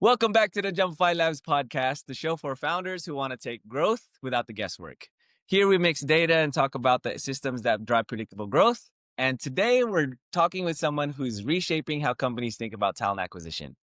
Welcome back to the JumpifyLabs podcast, the show for founders who want to take growth without the guesswork. Here we mix data and talk about the systems that drive predictable growth. And today we're talking with someone who's reshaping how companies think about talent acquisition.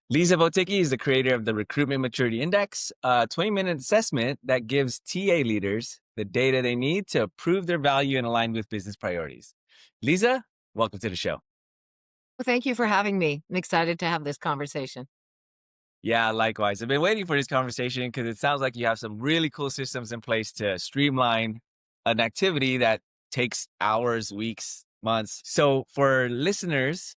Liza Voticky is the creator of the Recruitment Maturity Index, a 20-minute assessment that gives TA leaders the data they need to prove their value and align with business priorities. Liza, welcome to the show. Well, thank you for having me. I'm excited to have this conversation. Yeah, likewise. I've been waiting for this conversation because it sounds like you have some really cool systems in place to streamline an activity that takes hours, weeks, months. So, for listeners,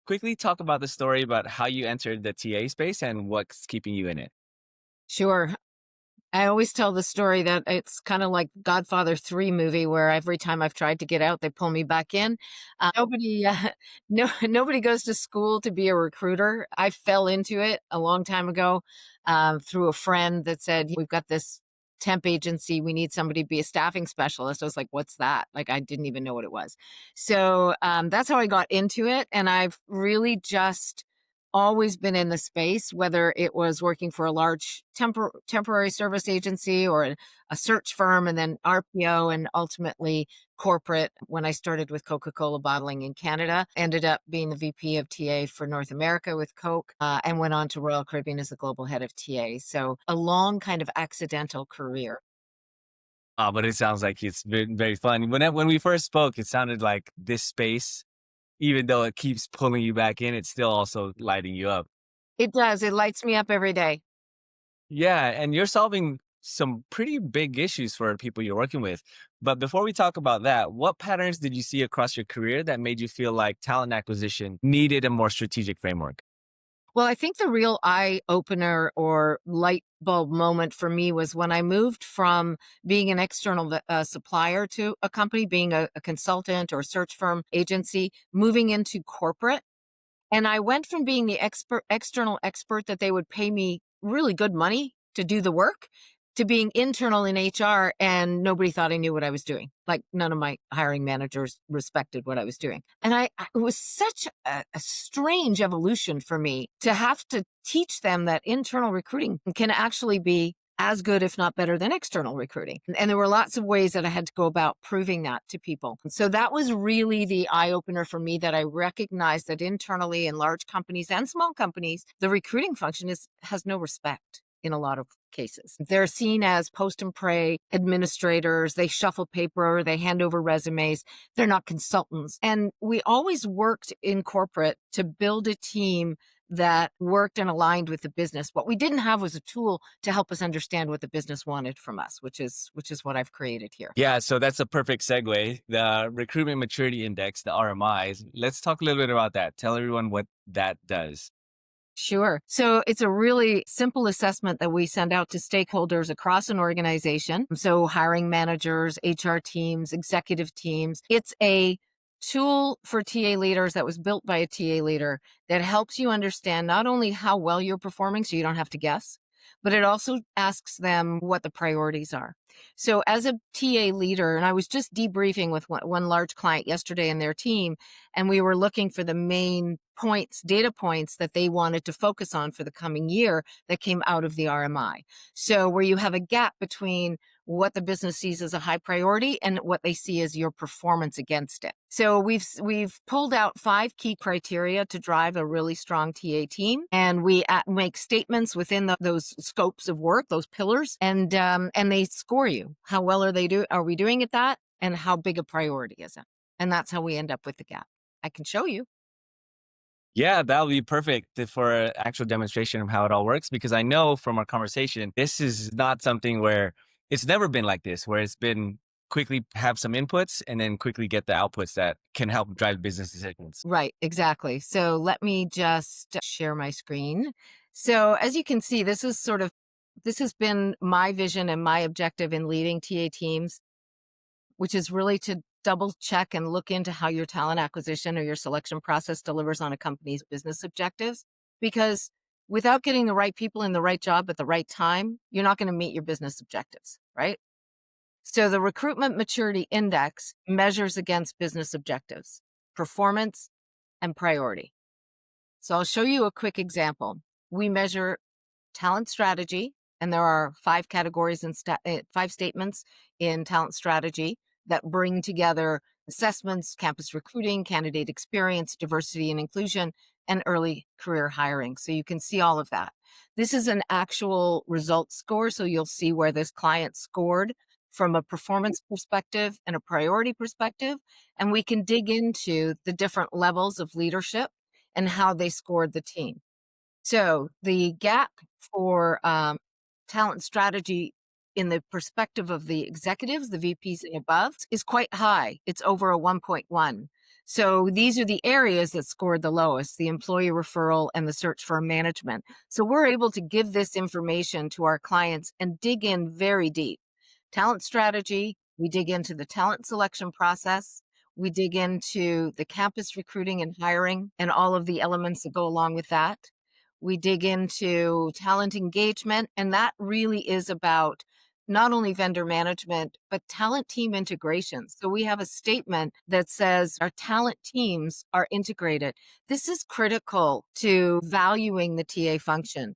quickly talk about the story about how you entered the TA space and what's keeping you in it. Sure. I always tell the story that it's kind of like Godfather 3 movie where every time I've tried to get out, they pull me back in. Nobody goes to school to be a recruiter. I fell into it a long time ago through a friend that said, we've got this temp agency. We need somebody to be a staffing specialist. I was like, what's that? Like, I didn't even know what it was. So that's how I got into it. And I've really just always been in the space, whether it was working for a large temporary service agency or a search firm and then RPO and ultimately corporate. When I started with Coca-Cola bottling in Canada, ended up being the VP of TA for North America with Coke and went on to Royal Caribbean as the global head of TA. So a long kind of accidental career. But it sounds like it's been very fun. When we first spoke, it sounded like this space, even though it keeps pulling you back in, it's still also lighting you up. It does. It lights me up every day. Yeah, and you're solving some pretty big issues for people you're working with. But before we talk about that, what patterns did you see across your career that made you feel like talent acquisition needed a more strategic framework? Well, I think the real eye opener or light bulb moment for me was when I moved from being an external supplier to a company, being a consultant or search firm agency, moving into corporate. And I went from being the external expert that they would pay me really good money to do the work to being internal in HR and nobody thought I knew what I was doing. Like none of my hiring managers respected what I was doing. And it was such a strange evolution for me to have to teach them that internal recruiting can actually be as good, if not better than external recruiting. And there were lots of ways that I had to go about proving that to people. So that was really the eye opener for me, that I recognized that internally in large companies and small companies, the recruiting function has no respect in a lot of cases. They're seen as post and pray administrators. They shuffle paper, they hand over resumes. They're not consultants. And we always worked in corporate to build a team that worked and aligned with the business. What we didn't have was a tool to help us understand what the business wanted from us, which is what I've created here. Yeah, so that's a perfect segue. The Recruitment Maturity Index, the RMIs. Let's talk a little bit about that. Tell everyone what that does. Sure. So it's a really simple assessment that we send out to stakeholders across an organization. So hiring managers, HR teams, executive teams. It's a tool for TA leaders that was built by a TA leader that helps you understand not only how well you're performing, so you don't have to guess, but it also asks them what the priorities are. So as a TA leader, and I was just debriefing with one large client yesterday and their team, and we were looking for the main points, data points that they wanted to focus on for the coming year that came out of the RMI. So where you have a gap between what the business sees as a high priority and what they see as your performance against it. So we've pulled out 5 key criteria to drive a really strong TA team, and we make statements within those scopes of work, those pillars, and they score you. How well are we doing at that, and how big a priority is it? And that's how we end up with the gap. I can show you. Yeah, that'll be perfect for an actual demonstration of how it all works, because I know from our conversation, this is not something where it's never been like this, where it's been quickly have some inputs and then quickly get the outputs that can help drive business decisions. Right, exactly. So let me just share my screen. So as you can see, this has been my vision and my objective in leading TA teams, which is really to double check and look into how your talent acquisition or your selection process delivers on a company's business objectives. Because without getting the right people in the right job at the right time, you're not going to meet your business objectives, right? So the Recruitment Maturity Index measures against business objectives, performance, and priority. So I'll show you a quick example. We measure talent strategy, and there are 5 categories and 5 statements in talent strategy that bring together assessments, campus recruiting, candidate experience, diversity and inclusion, and early career hiring. So you can see all of that. This is an actual result score, so you'll see where this client scored from a performance perspective and a priority perspective, and we can dig into the different levels of leadership and how they scored the team. So the gap for talent strategy in the perspective of the executives, the VPs and above, is quite high. It's over a 1.1. So these are the areas that scored the lowest, the employee referral and the search firm management. So we're able to give this information to our clients and dig in very deep. Talent strategy, we dig into the talent selection process. We dig into the campus recruiting and hiring and all of the elements that go along with that. We dig into talent engagement, and that really is about not only vendor management, but talent team integration. So we have a statement that says our talent teams are integrated. This is critical to valuing the TA function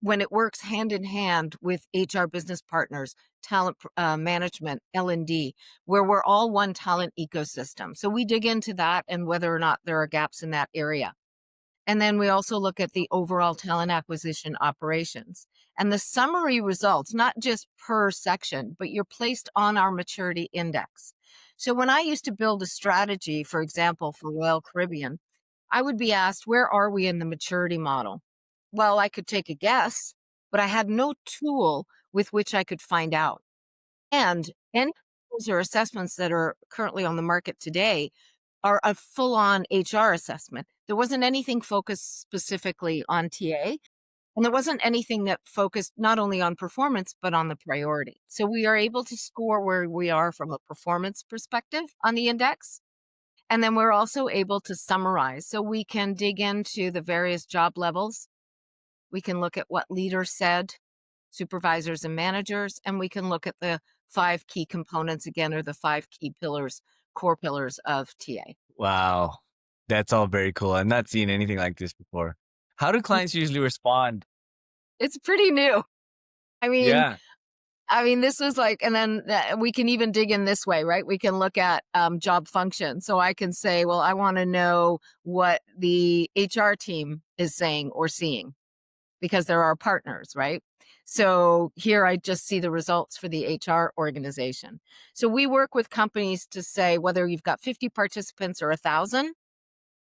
when it works hand in hand with HR business partners, talent management, L&D, where we're all one talent ecosystem. So we dig into that and whether or not there are gaps in that area. And then we also look at the overall talent acquisition operations and the summary results, not just per section, but you're placed on our maturity index. So when I used to build a strategy, for example, for Royal Caribbean, I would be asked, where are we in the maturity model? Well, I could take a guess, but I had no tool with which I could find out. And any tools or assessments that are currently on the market today are a full-on HR assessment. There wasn't anything focused specifically on TA, and there wasn't anything that focused not only on performance, but on the priority. So we are able to score where we are from a performance perspective on the index. And then we're also able to summarize. So we can dig into the various job levels. We can look at what leaders said, supervisors and managers, and we can look at the 5 key components again, or the 5 key pillars, core pillars of TA. Wow. That's all very cool. I've not seen anything like this before. How do clients usually respond? It's pretty new. I mean, Yeah. this was like, and then we can even dig in this way, right? We can look at job function. So I can say, well, I want to know what the HR team is saying or seeing because they're our partners, right? So here I just see the results for the HR organization. So we work with companies to say whether you've got 50 participants or 1,000,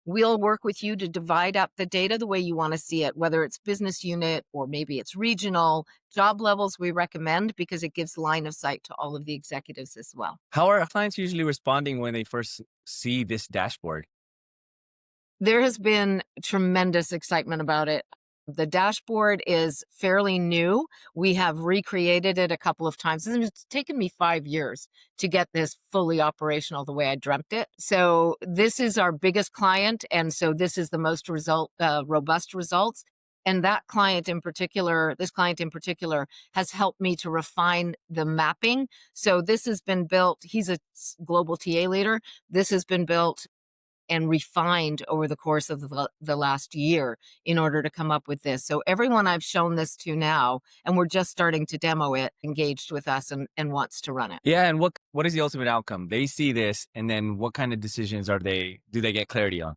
we'll work with you to divide up the data the way you want to see it, whether it's business unit or maybe it's regional. Job levels we recommend because it gives line of sight to all of the executives as well. How are clients usually responding when they first see this dashboard? There has been tremendous excitement about it. The dashboard is fairly new. We have recreated it a couple of times. It's taken me 5 years to get this fully operational the way I dreamt it. So this is our biggest client, and so this is the most robust results. And that client in particular, this client in particular, has helped me to refine the mapping. So this has been built. He's a global TA leader. This has been built and refined over the course of the last year in order to come up with this. So everyone I've shown this to now, and we're just starting to demo it, engaged with us and wants to run it. Yeah, and what is the ultimate outcome? They see this, and then what kind of decisions do they get clarity on?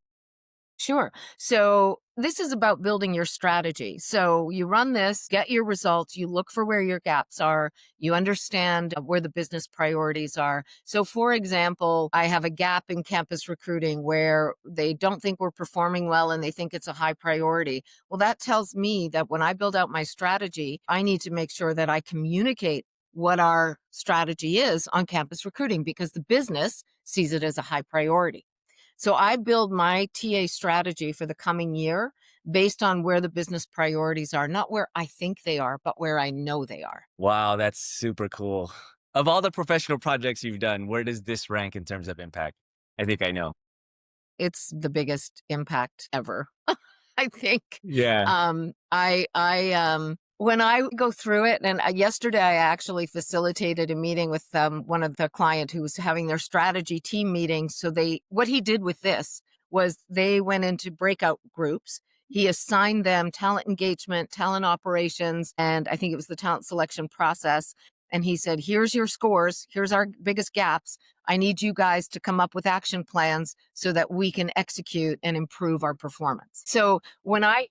Sure. So this is about building your strategy. So you run this, get your results, you look for where your gaps are, you understand where the business priorities are. So for example, I have a gap in campus recruiting where they don't think we're performing well and they think it's a high priority. Well, that tells me that when I build out my strategy, I need to make sure that I communicate what our strategy is on campus recruiting because the business sees it as a high priority. So I build my TA strategy for the coming year based on where the business priorities are, not where I think they are, but where I know they are. Wow, that's super cool. Of all the professional projects you've done, where does this rank in terms of impact? I think I know. It's the biggest impact ever. I think. Yeah. When I go through it, and yesterday I actually facilitated a meeting with one of the client who was having their strategy team meeting. So what he did with this was they went into breakout groups. He assigned them talent engagement, talent operations, and I think it was the talent selection process. And he said, here's your scores. Here's our biggest gaps. I need you guys to come up with action plans so that we can execute and improve our performance. So when I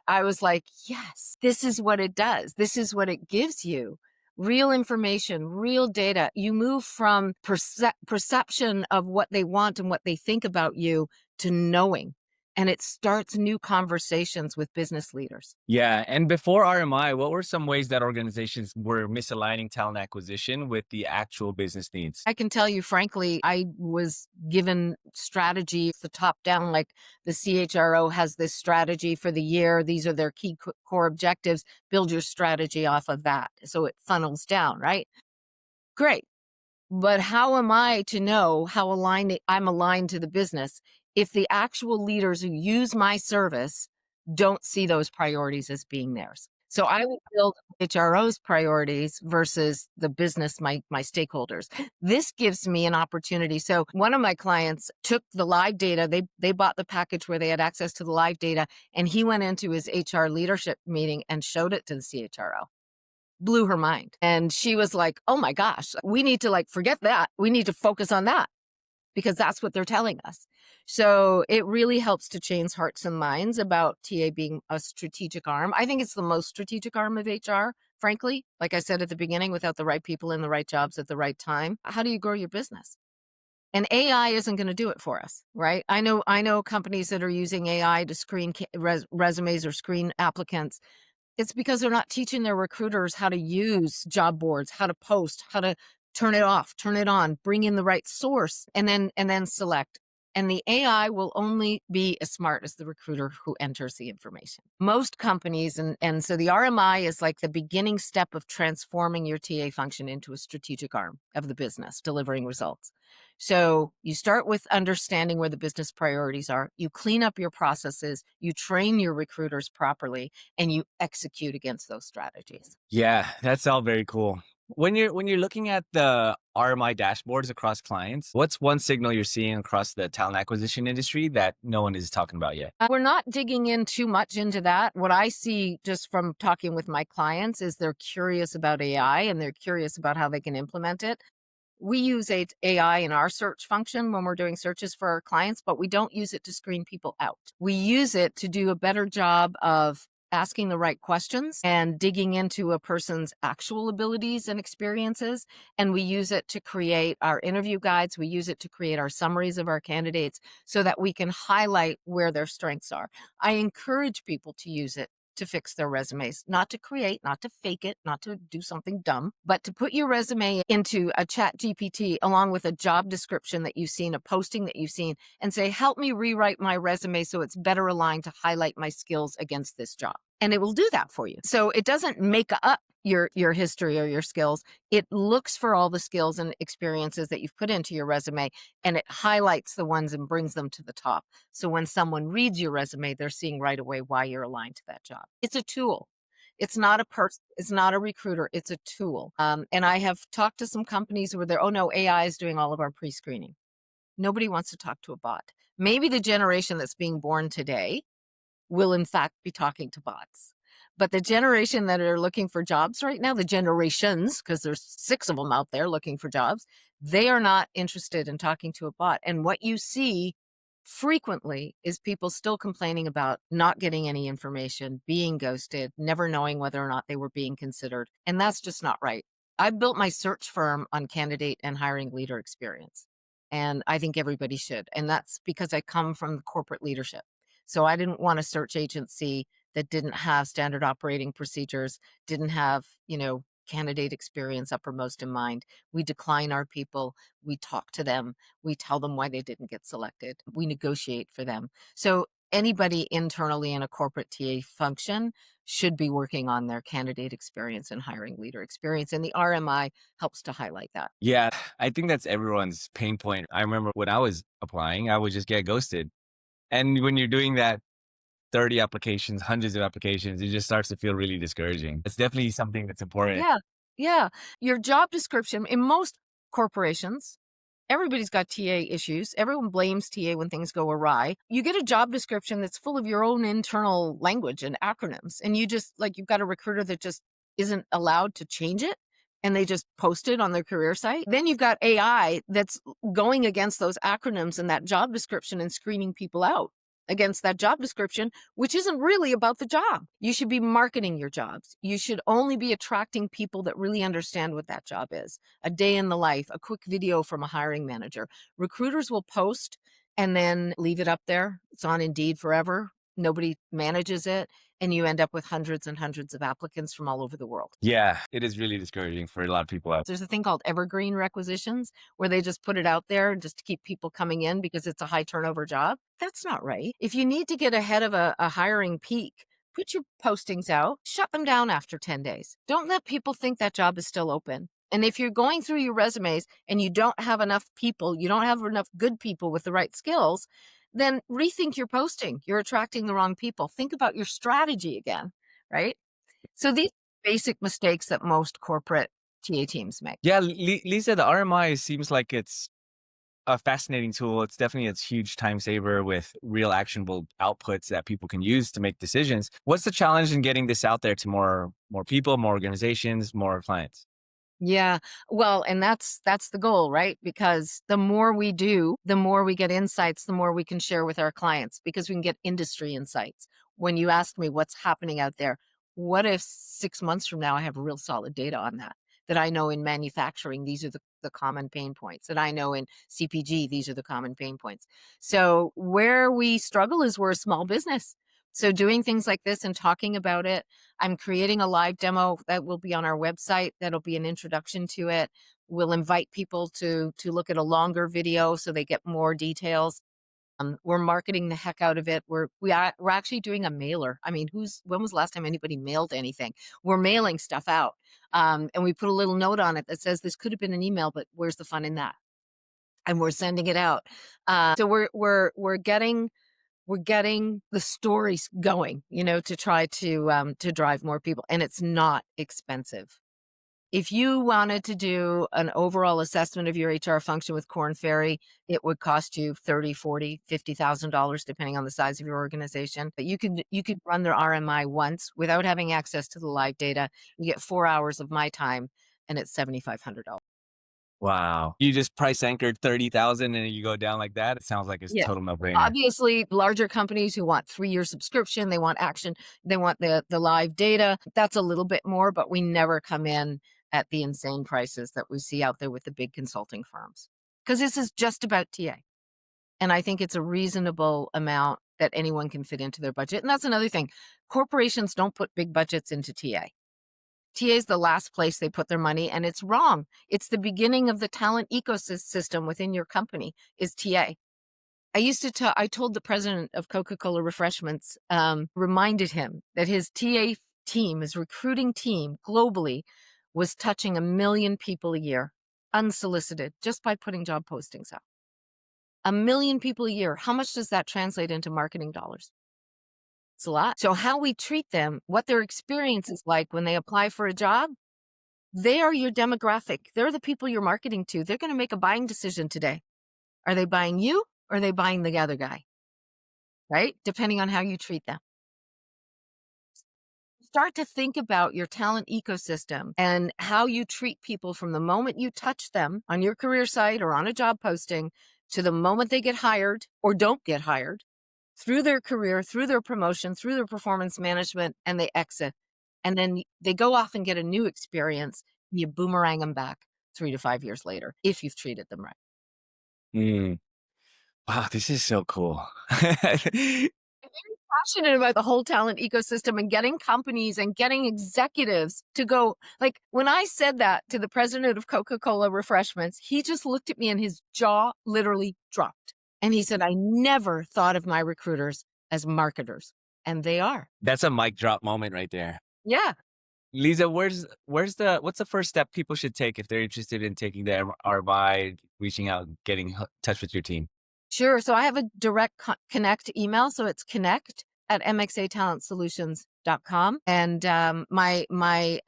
was like, yes, this is what it does. This is what it gives you. Real information, real data. You move from perception of what they want and what they think about you to knowing. And it starts new conversations with business leaders. Yeah. And before RMI, what were some ways that organizations were misaligning talent acquisition with the actual business needs? I can tell you, frankly, I was given strategy, the top down, like the CHRO has this strategy for the year. These are their key core objectives. Build your strategy off of that. So it funnels down, right? Great. But how am I to know how I'm aligned to the business if the actual leaders who use my service don't see those priorities as being theirs? So I would build HRO's priorities versus the business, my stakeholders. This gives me an opportunity. So one of my clients took the live data. They bought the package where they had access to the live data, and he went into his HR leadership meeting and showed it to the CHRO. Blew her mind. And she was like, oh my gosh, we need to forget that. We need to focus on that because that's what they're telling us. So it really helps to change hearts and minds about TA being a strategic arm. I think it's the most strategic arm of HR, frankly. Like I said at the beginning, without the right people in the right jobs at the right time, how do you grow your business? And AI isn't going to do it for us, right? I know companies that are using AI to screen resumes or screen applicants. It's because they're not teaching their recruiters how to use job boards, how to post, how to turn it off, turn it on, bring in the right source, and then select. And the AI will only be as smart as the recruiter who enters the information. Most companies, and so the RMI is like the beginning step of transforming your TA function into a strategic arm of the business, delivering results. So you start with understanding where the business priorities are. You clean up your processes, you train your recruiters properly, and you execute against those strategies. Yeah, that's all very cool. When you're looking at the RMI dashboards across clients, what's one signal you're seeing across the talent acquisition industry that no one is talking about yet? We're not digging in too much into that. What I see just from talking with my clients is they're curious about AI and they're curious about how they can implement it. We use AI in our search function when we're doing searches for our clients, but we don't use it to screen people out. We use it to do a better job of asking the right questions and digging into a person's actual abilities and experiences. And we use it to create our interview guides. We use it to create our summaries of our candidates so that we can highlight where their strengths are. I encourage people to use it to fix their resumes, not to create, not to fake it, not to do something dumb, but to put your resume into a chat GPT along with a job description that you've seen, a posting that you've seen, and say, help me rewrite my resume so it's better aligned to highlight my skills against this job. And it will do that for you. So it doesn't make up your history or your skills. It looks for all the skills and experiences that you've put into your resume, and it highlights the ones and brings them to the top. So when someone reads your resume, they're seeing right away why you're aligned to that job. It's a tool. It's not a person. It's not a recruiter. It's a tool. And I have talked to some companies where they're, oh no, AI is doing all of our pre-screening. Nobody wants to talk to a bot. Maybe the generation that's being born today will in fact be talking to bots. But the generation that are looking for jobs right now, the generations, because there's 6 of them out there looking for jobs, they are not interested in talking to a bot. And what you see frequently is people still complaining about not getting any information, being ghosted, never knowing whether or not they were being considered. And that's just not right. I built my search firm on candidate and hiring leader experience. And I think everybody should. And that's because I come from the corporate leadership. So I didn't want a search agency that didn't have standard operating procedures, didn't have, candidate experience uppermost in mind. We decline our people, we talk to them, we tell them why they didn't get selected, we negotiate for them. So anybody internally in a corporate TA function should be working on their candidate experience and hiring leader experience. And the RMI helps to highlight that. Yeah, I think that's everyone's pain point. I remember when I was applying, I would just get ghosted. And when you're doing that 30 applications, hundreds of applications, it just starts to feel really discouraging. It's definitely something that's important. Yeah. Yeah. Your job description in most corporations Everybody's got TA issues. Everyone blames TA when things go awry. You get a job description that's full of your own internal language and acronyms, and you've got a recruiter that just isn't allowed to change it, and they just post it on their career site. Then you've got AI that's going against those acronyms and that job description and screening people out against that job description, which isn't really about the job. You should be marketing your jobs. You should only be attracting people that really understand what that job is. A day in the life, a quick video from a hiring manager. Recruiters will post and then leave it up there. It's on Indeed forever. Nobody manages it. And you end up with hundreds and hundreds of applicants from all over the world. Yeah, it is really discouraging for a lot of people out. There's a thing called evergreen requisitions where they just put it out there just to keep people coming in because it's a high turnover job. That's not right. If you need to get ahead of a hiring peak, put your postings out, shut them down after 10 days. Don't let people think that job is still open. And if you're going through your resumes and you don't have enough people, you don't have enough good people with the right skills, then rethink your posting. You're attracting the wrong people. Think about your strategy again, right? So these basic mistakes that most corporate TA teams make. Yeah, Lisa, the RMI seems like it's a fascinating tool. It's definitely a huge time saver with real actionable outputs that people can use to make decisions. What's the challenge in getting this out there to more people, more organizations, more clients? Yeah. Well, and that's the goal, right? Because the more we do, the more we get insights, the more we can share with our clients because we can get industry insights. When you ask me what's happening out there, what if 6 months from now I have real solid data on that? That I know in manufacturing, these are the common pain points. That I know in CPG, these are the common pain points. So where we struggle is we're a small business. So doing things like this and talking about it, I'm creating a live demo that will be on our website. That'll be an introduction to it. We'll invite people to look at a longer video so they get more details. We're marketing the heck out of it. We're actually doing a mailer. I mean, when was the last time anybody mailed anything? We're mailing stuff out, and we put a little note on it that says this could have been an email, but where's the fun in that? And we're sending it out. So we're getting the stories going, to try to drive more people, and it's not expensive. If you wanted to do an overall assessment of your HR function with Korn Ferry, it would cost you $30, $40, $50,000, depending on the size of your organization. But you could run their RMI once without having access to the live data. You get 4 hours of my time, and it's $7,500. Wow. You just price anchored 30,000 and you go down like that. It sounds like it's Yeah. total no-brainer. Obviously, larger companies who want 3-year subscription, they want action, they want the live data. That's a little bit more, but we never come in at the insane prices that we see out there with the big consulting firms. Because this is just about TA. And I think it's a reasonable amount that anyone can fit into their budget. And that's another thing. Corporations don't put big budgets into TA. TA is the last place they put their money, and it's wrong. It's the beginning of the talent ecosystem within your company is TA. I told the president of Coca-Cola Refreshments, reminded him that his TA team, his recruiting team globally, was touching 1 million people a year, unsolicited, just by putting job postings out. 1 million people a year. How much does that translate into marketing dollars? It's a lot. So how we treat them, what their experience is like when they apply for a job, they are your demographic. They're the people you're marketing to. They're going to make a buying decision today. Are they buying you or are they buying the other guy? Right? Depending on how you treat them. Start to think about your talent ecosystem and how you treat people from the moment you touch them on your career site or on a job posting to the moment they get hired or don't get hired, through their career, through their promotion, through their performance management, and they exit. And then they go off and get a new experience. And you boomerang them back 3 to 5 years later if you've treated them right. Mm. Wow, this is so cool. Passionate about the whole talent ecosystem and getting companies and getting executives to go. Like when I said that to the president of Coca-Cola Refreshments, he just looked at me and his jaw literally dropped. And he said, I never thought of my recruiters as marketers. And they are. That's a mic drop moment right there. Yeah. Lisa, what's the first step people should take if they're interested in taking the RMI, reaching out, getting in touch with your team? Sure. So I have a direct connect email. So it's connect at mxatalentsolutions.com. And my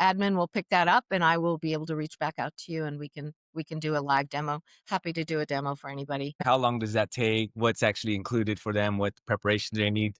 admin will pick that up, and I will be able to reach back out to you, and we can do a live demo. Happy to do a demo for anybody. How long does that take? What's actually included for them? What preparation do they need?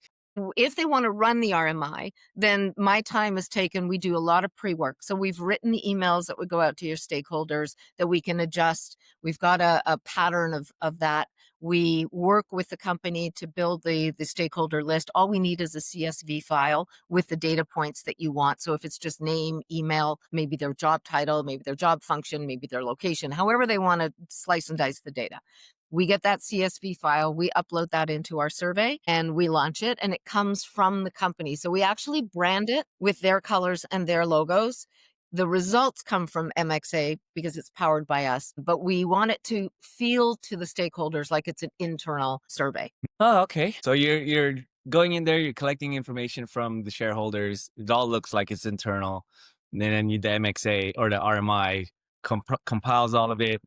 If they want to run the RMI, then my time is taken. We do a lot of pre-work. So we've written the emails that would go out to your stakeholders that we can adjust. We've got a pattern of that. We work with the company to build the stakeholder list. All we need is a CSV file with the data points that you want. So if it's just name, email, maybe their job title, maybe their job function, maybe their location, however they want to slice and dice the data. We get that CSV file, we upload that into our survey, and we launch it, and it comes from the company. So we actually brand it with their colors and their logos. The results come from MXA because it's powered by us, but we want it to feel to the stakeholders like it's an internal survey. Oh, okay. So you're going in there, you're collecting information from the shareholders. It all looks like it's internal. And then the MXA or the RMI compiles all of it.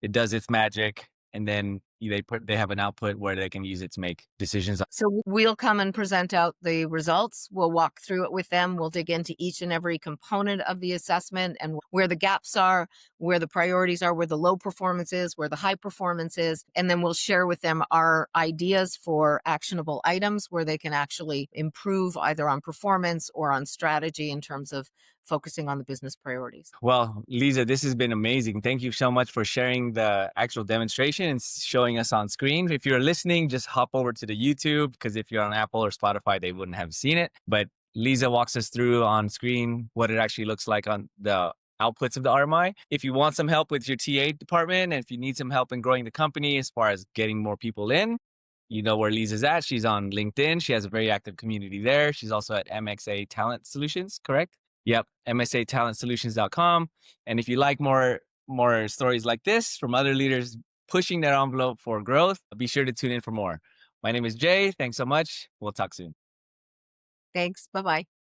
It does its magic, and then they have an output where they can use it to make decisions. So we'll come and present out the results. We'll walk through it with them. We'll dig into each and every component of the assessment and where the gaps are, where the priorities are, where the low performance is, where the high performance is. And then we'll share with them our ideas for actionable items where they can actually improve either on performance or on strategy in terms of focusing on the business priorities. Well, Liza, this has been amazing. Thank you so much for sharing the actual demonstration and showing us on screen. If you're listening, just hop over to the YouTube, because if you're on Apple or Spotify, they wouldn't have seen it. But Liza walks us through on screen what it actually looks like on the outputs of the RMI. If you want some help with your TA department, and if you need some help in growing the company as far as getting more people in, you know where Liza's at. She's on LinkedIn. She has a very active community there. She's also at MXA Talent Solutions, correct? Yep, mxatalentsolutions.com. And if you like more stories like this from other leaders pushing their envelope for growth, be sure to tune in for more. My name is Jay. Thanks so much. We'll talk soon. Thanks. Bye-bye.